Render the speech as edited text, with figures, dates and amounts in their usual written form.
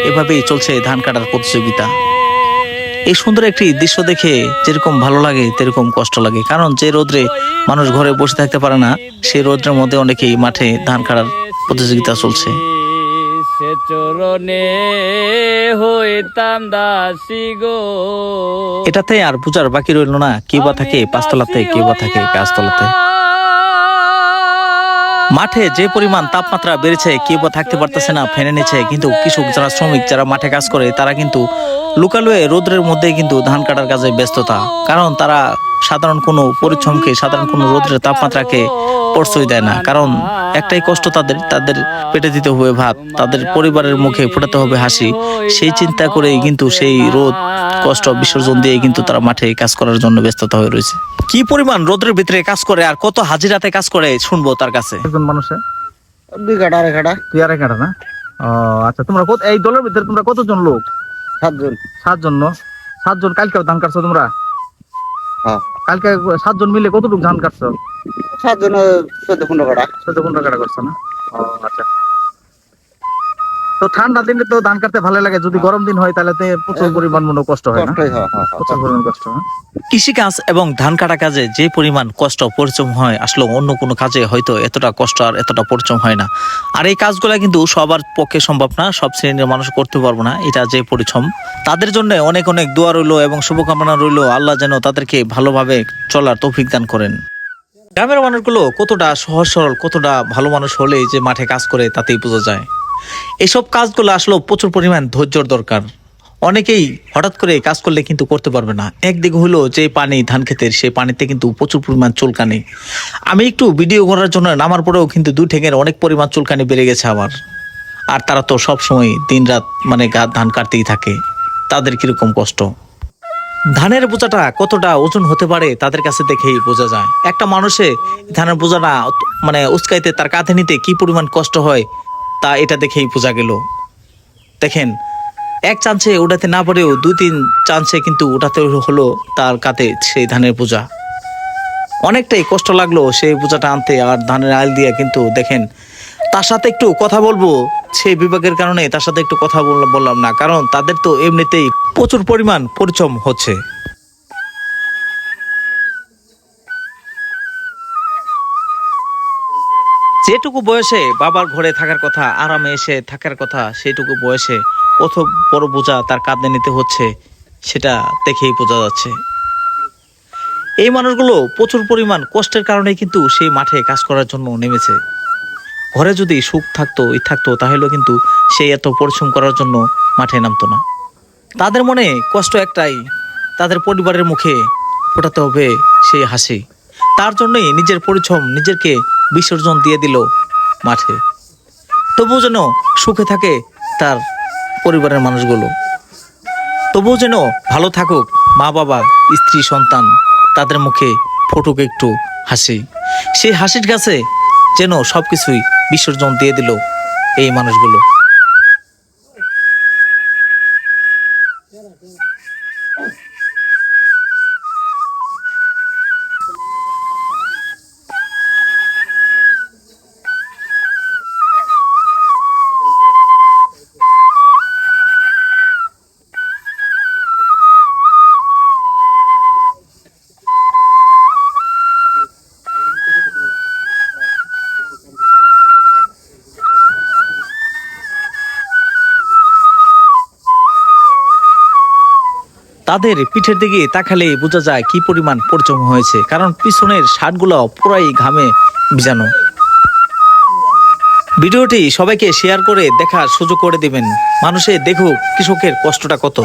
এভাবেই চলছে ধান কাটার প্রতিযোগিতা। এই সুন্দর একটি দৃশ্য দেখে যেরকম ভালো লাগে তেরকম কষ্ট লাগে, কারণ যে রোদ্রে মানুষ ঘরে বসে থাকতে পারে না, সেই রোদ্রের মধ্যে অনেকেই মাঠে ধান কাটার প্রতিযোগিতা চলছে। সে চরণে হইতাম দাসী গো। এটাতে আর পূজার বাকি রইল না, কেউ বা থাকে পাঁচতলাতে, কেউ বা থাকে গাছতলাতে। মাঠে যে পরিমাণ তাপমাত্রা বেড়েছে, কেউ বা থাকতে পারতেছে না ফ্যানের নিচে, কিন্তু কৃষক যারা শ্রমিক যারা মাঠে কাজ করে তারা কিন্তু লুকালুয়ে রোদ্রের মধ্যে কিন্তু ধান কাটার কাজে ব্যস্ততা, কারণ তারা সাধারণ কোনো পরিশ্রমকে, সাধারণ কোনো রোদ্রের তাপমাত্রাকে প্রশ্রয় দেয় না, কারণ একটাই কষ্ট তাদের পেটে দিতে হবে ভাত, তাদের পরিবারের মুখে ফোটাতে হবে হাসি। সেই চিন্তা করেই কিন্তু সেই রোদ কষ্ট বিসর্জন দিয়ে কিন্তু তারা মাঠে কাজ করার জন্য ব্যস্ততা হয়ে রয়েছে। কি পরিমাণ রোদ্রের ভিতরে কাজ করে আর কত হাজিরাতে কাজ করে শুনবো তার কাছে। একজন মানুষের 2 কাঠা 2.5 কাঠা। 2.5 কাঠা না? আচ্ছা, তোমরা এই দলের ভিতরে তোমরা কতজন লোক? 7 জন। 7 জন। 7 জন কালকে ধান কাটছো তোমরা? হ্যাঁ। কালকে 7 জন মিলে কতটুকু ধান কাটছো? 7 জন 14-15 কাঠা। 14-15 কাঠা করছো না? আচ্ছা। তো ঠান্ডা দিনে তো ধান কাটতে ভালো লাগে, যদি গরম দিন হয় তাহলে প্রচুর পরিমাণ মনে কষ্ট হয় না? প্রচুর পরিমাণ কষ্ট হয়। কৃষিকাজ এবং ধান কাটা কাজে যে পরিমাণ কষ্ট পরিশ্রম হয়, আসলে অন্য কোনো কাজে হয়তো এতটা কষ্ট আর এতটা পরিশ্রম হয় না। আর এই কাজগুলো কিন্তু সবার পক্ষে সম্ভব না, সব শ্রেণীর মানুষ করতে পারবো না। এটা যে পরিশ্রম, তাদের জন্য অনেক অনেক দোয়া রইলো এবং শুভকামনা রইলো, আল্লাহ যেন তাদেরকে ভালোভাবে চলার তৌফিক দান করেন। গ্রামের মানুষগুলো কতটা সহজ সরল, কতটা ভালো মানুষ হলেই যে মাঠে কাজ করে তাতেই বোঝা যায়। এসব কাজগুলো আসলে প্রচুর পরিমাণ ধৈর্যর দরকার। অনেকেই হঠাৎ করে কাজ করলে কিন্তু করতে পারবে না। একদিকে হলো যে পানি ধান ক্ষেতের, সেই পানিতে কিন্তু প্রচুর পরিমাণ চুলকানি। আমি একটু ভিডিও করার জন্য নামার পরেও কিন্তু 2 ঠ্যাঙের অনেক পরিমাণ চুলকানি বেড়ে গেছে আমার। আর তারা তো সবসময় দিন রাত মানে ধান কাটতেই থাকে, তাদের কিরকম কষ্ট। ধানের বোঝাটা কতটা ওজন হতে পারে তাদের কাছে দেখেই বোঝা যায়। একটা মানুষে ধানের বোঝাটা মানে উস্কাইতে, তার কাঁধে নিতে কি পরিমাণ কষ্ট হয় তা এটা দেখেই বোঝা গেল। দেখেন, এক চান্সে ওঠাতে না পারেও 2-3 চান্সে কিন্তু ওঠাতে হলো তার কাঁধে সেই ধানের বোঝা। অনেকটাই কষ্ট লাগলো সেই বোঝাটা আনতে আর ধানের আইল দিয়ে। কিন্তু দেখেন, তার সাথে একটু কথা বলবো, সেই বিভাগের কারণে তার সাথে একটু কথা বললাম না, কারণ তাদের তো এমনিতেই প্রচুর পরিমাণ পরিশ্রম হচ্ছে। যেটুকু বয়সে বাবার ঘরে থাকার কথা, আরামে এসে থাকার কথা, সেইটুকু বয়সে কত বড় বোঝা তার কাঁধে নিতে হচ্ছে সেটা দেখেই বোঝা যাচ্ছে। এই মানুষগুলো প্রচুর পরিমাণ কষ্টের কারণে কিন্তু সেই মাঠে কাজ করার জন্য নেমেছে। ঘরে যদি সুখ থাকতো তাহলে কিন্তু সেই এত পরিশ্রম করার জন্য মাঠে নামতো না। তাদের মনে কষ্ট একটাই, তাদের পরিবারের মুখে ফোটাতে হবে সেই হাসি। তার জন্যই নিজের পরিশ্রম, নিজেকে বিসর্জন দিয়ে দিল মাঠে। তবুও যেন সুখে থাকে তার পরিবারের মানুষগুলো, তবুও যেন ভালো থাকুক মা বাবা, স্ত্রী, সন্তান, তাদের মুখে ফুটুক একটু হাসি। সেই হাসির কাছে যেন সবকিছুই বিসর্জন দিয়ে দিল এই মানুষগুলো। তাদের পিঠের দিকে তাকালে বোঝা যায় কি পরিমাণ পরিশ্রম হয়েছে, কারণ পিছনের শার্টগুলো পুরাই ঘামে ভিজানো। ভিডিওটি সবাইকে শেয়ার করে দেখার সুযোগ করে দিবেন, মানুষে দেখুক কৃষকের কষ্টটা কত।